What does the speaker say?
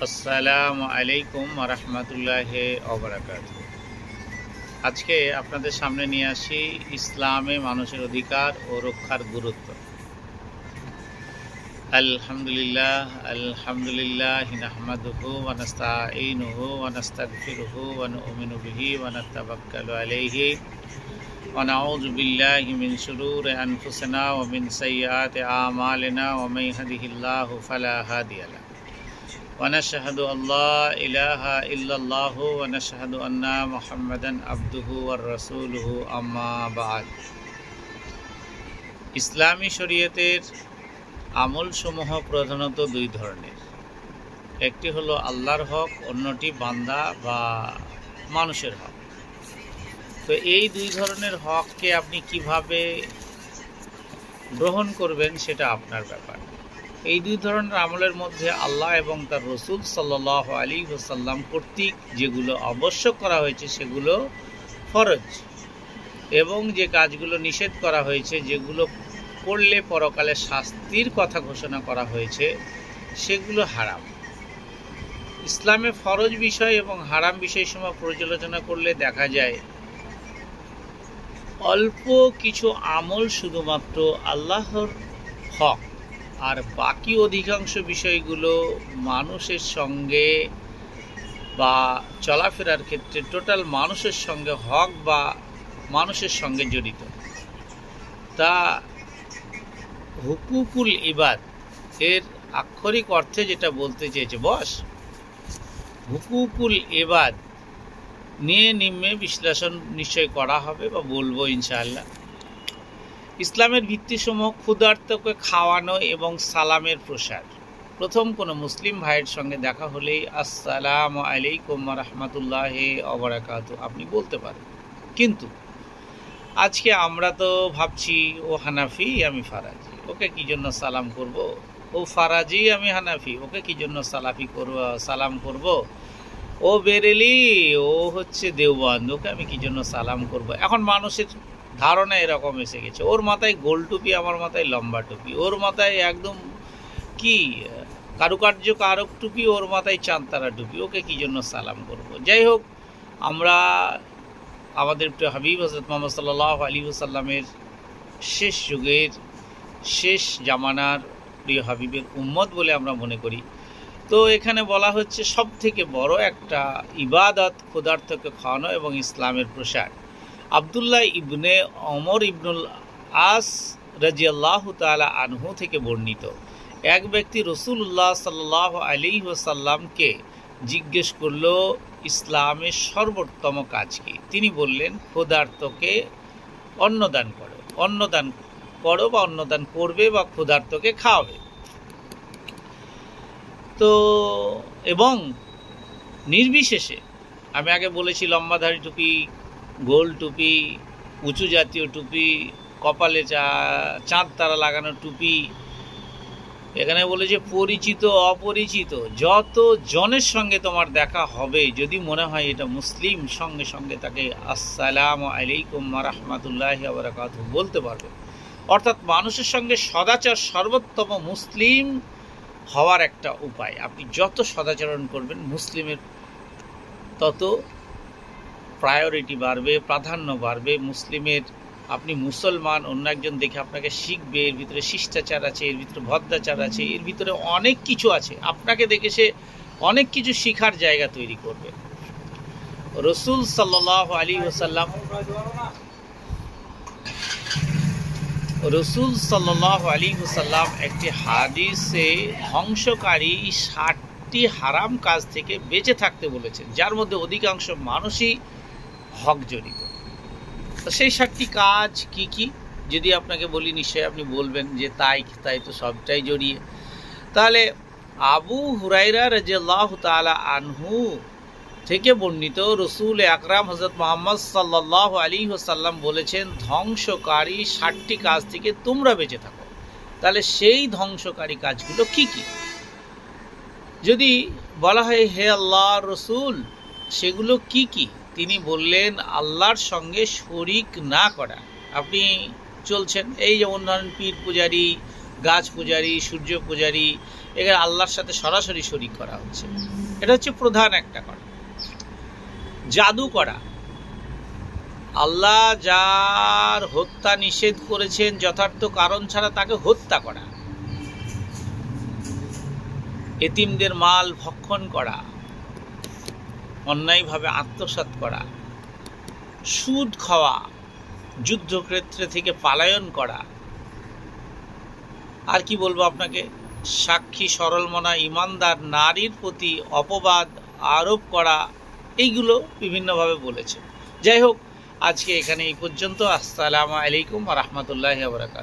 আসসালামু আলাইকুম রহমতুল্লাহি ওয়া বারাকাতুহু। আজকে আপনাদের সামনে নিয়ে আসি ইসলামে মানুষের অধিকার ও রক্ষার গুরুত্ব। আলহামদুলিল্লাহ নাহমাদুহু ওয়া নাস্তাঈনুহু ওয়া নাস্তাগফিরুহু ওয়া নু'মিনু বিহি ওয়া নাতাওয়াক্কালু আলাইহি ওয়া নাউযু বিল্লাহি মিন শুরুরি আনফুসিনা ওয়া মিন সাইয়্যাতি আমালিনা ওয়া মান ইয়াহদিহিল্লাহু ফালা হাদিয়া লাহু ونشهد أن لا إله إلا الله ونشهد أن محمدا عبده ورسوله أما بعد। ইসলামী শরীয়তের আমলসমূহ প্রধানত দুই ধরনের। একটি হলো আল্লাহর হক, অন্যটি বান্দা বা মানুষের হক। তো এই দুই ধরনের হককে আপনি কিভাবে গ্রহণ করবেন সেটা আপনার ব্যাপার। এই দুই ধরনের আমলের মধ্যে আল্লাহ এবং তার রসুল সাল্লাল্লাহু আলাইহি ওয়াসাল্লাম কর্তৃক যেগুলো আবশ্যক করা হয়েছে সেগুলো ফরজ, এবং যে কাজগুলো নিষেধ করা হয়েছে, যেগুলো করলে পরকালে শাস্তির কথা ঘোষণা করা হয়েছে, সেগুলো হারাম। ইসলামে ফরজ বিষয় এবং হারাম বিষয়সমূহ পর্যালোচনা করলে দেখা যায় অল্প কিছু আমল শুধুমাত্র আল্লাহর হক, আর বাকি অধিকাংশ বিষয়গুলো মানুষের সঙ্গে বা চলাফেরার ক্ষেত্রে টোটাল মানুষের সঙ্গে হক বা মানুষের সঙ্গে জড়িত। তা হুকুকুল ইবাদ এর আক্ষরিক অর্থে যেটা বলতে চেয়েছে হুকুকুল ইবাদ নিয়ে নিম্নে বিশ্লেষণ নিশ্চয় করা হবে বা বলবো ইনশাআল্লাহ। ইসলামের ভিত্তিসমূহ ক্ষুধার্তকে খাওয়ানো এবং সালামের প্রসার। প্রথম কোনো মুসলিম ভাইয়ের সঙ্গে দেখা হলেই আসসালামু আলাইকুম রহমতুল্লাহি ওয়া বারাকাতুহু আপনি বলতে পারেন। কিন্তু আজকে আমরা তো ভাবছি ও হানাফি, আমি ফারাজি, ওকে কি জন্য সালাম করব? ও ফারাজি, আমি হানাফি, ওকে কি জন্য সালাম করব? ও বেরেলি, ও হচ্ছে দেওবন্দ, ওকে আমি কি জন্য সালাম করব? এখন মানুষের ধারণা এরকম এসে গেছে, ওর মাথায় গোল টুপি, আমার মাথায় লম্বা টুপি, ওর মাথায় একদম কি কারুকার্য কারক টুপি, ওর মাথায় চাঁদতারা টুপি, ওকে কি জন্য সালাম করব? যাই হোক, আমরা আমাদের প্রিয় হাবিব হযরত মুহাম্মদ সাল্লাল্লাহু আলাইহি ওয়াসাল্লামের শেষ যুগের শেষ জামানার প্রিয় হাবিবের উম্মত বলে আমরা মনে করি। তো এখানে বলা হচ্ছে সব থেকে বড় একটা ইবাদত ক্ষুধার্তকে খাওয়ানো এবং ইসলামের প্রসার। আব্দুল্লাহ ইবনে ওমর ইবনুল আস রাদিয়াল্লাহু তাআলা আনহু থেকে বর্ণিত, এক ব্যক্তি রাসূলুল্লাহ সাল্লাল্লাহু আলাইহি ওয়াসাল্লামকে জিজ্ঞেস করল ইসলামের সর্বোত্তম কাজ কি? তিনি বললেন, ক্ষুধার্তকে অন্নদান করো বা অন্নদান করবে বা ক্ষুধার্তকে খাওয়াবে। তো এবং নির্বিশেষে, আমি আগে বলেছি লম্বাধারী টুপি, গোল টুপি, উঁচু জাতীয় টুপি, কপালে চাঁদ তারা লাগানো টুপি, এখানে বলেছে পরিচিত অপরিচিত যত জনের সঙ্গে তোমার দেখা হবে, যদি মনে হয় এটা মুসলিম, সঙ্গে সঙ্গে তাকে আসসালামু আলাইকুম রহমতুল্লাহি ওয়া বারাকাতুহু বলতে পারবে। অর্থাৎ মানুষের সঙ্গে সদাচার সর্বোত্তম মুসলিম হওয়ার একটা উপায়। আপনি যত সদাচরণ করবেন, মুসলিমের তত প্রায়োরিটি বাড়বে, প্রাধান্য বাড়বে মুসলিমের। আপনি মুসলমান, অন্য একজন দেখে আপনাকে শিখবে, এর ভিতরে শিষ্টাচার আছে, এর ভিতরে ভদ্রাচার আছে, এর ভিতরে অনেক কিছু আছে, আপনাকে দেখে সে অনেক কিছু শিখার জায়গা তৈরি করবে। রাসূল সাল্লাল্লাহু আলাইহি ওয়াসাল্লাম একটি হাদিসে ধ্বংসকারী 60টি হারাম কাজ থেকে বেঁচে থাকতে বলেছেন, যার মধ্যে অধিকাংশ মানুষই হক জড়িত। তো সেই 60টি কাজ কি কি যদি আপনাকে বলি, নিশ্চয়ই আপনি বলবেন যে তাই তো সবটাই জড়িয়ে। তাহলে আবু হুরায়রা রাদিয়াল্লাহু তাআলা আনহু থেকে বর্ণিত, রাসূল আকরাম হযরত মুহাম্মদ সাল্লাল্লাহু আলাইহি ওয়াসাল্লাম বলেছেন, ধ্বংসকারী 60টি কাজ থেকে তোমরা বেঁচে থাকো। তাহলে সেই ধ্বংসকারী কাজগুলো কি কি? যদি বলা হয় হে আল্লাহর রাসূল, সেগুলো কি কি? তিনি বললেন, আল্লাহর সঙ্গে শরিক না করা। আপনি চলছেন, এই যেমন ধরেন পীর পূজারি, গাছ পূজারি, সূর্য পূজারি, এখানে আল্লাহর সাথে সরাসরি শরীক করা হচ্ছে। এটা হচ্ছে প্রধান একটা করা। জাদু করা, আল্লাহ যার হত্যা নিষেধ করেছেন যথার্থ কারণ ছাড়া তাকে হত্যা করা, এতিমদের মাল ভক্ষণ করা, অন্যায়ভাবে আত্মসাৎ করা, সুদ খাওয়া, যুদ্ধক্ষেত্রে থেকে পলায়ন করা, আর কি বলবো আপনাকে, সাক্ষী সরলমনা ইমানদার নারীর প্রতি অপবাদ আরোপ করা, এইগুলো বিভিন্নভাবে বলেছে। যাই হোক, আজকে এখানে এই পর্যন্ত। আসসালামু আলাইকুম ওয়া রাহমাতুল্লাহি ওয়া বারাকাতুহু।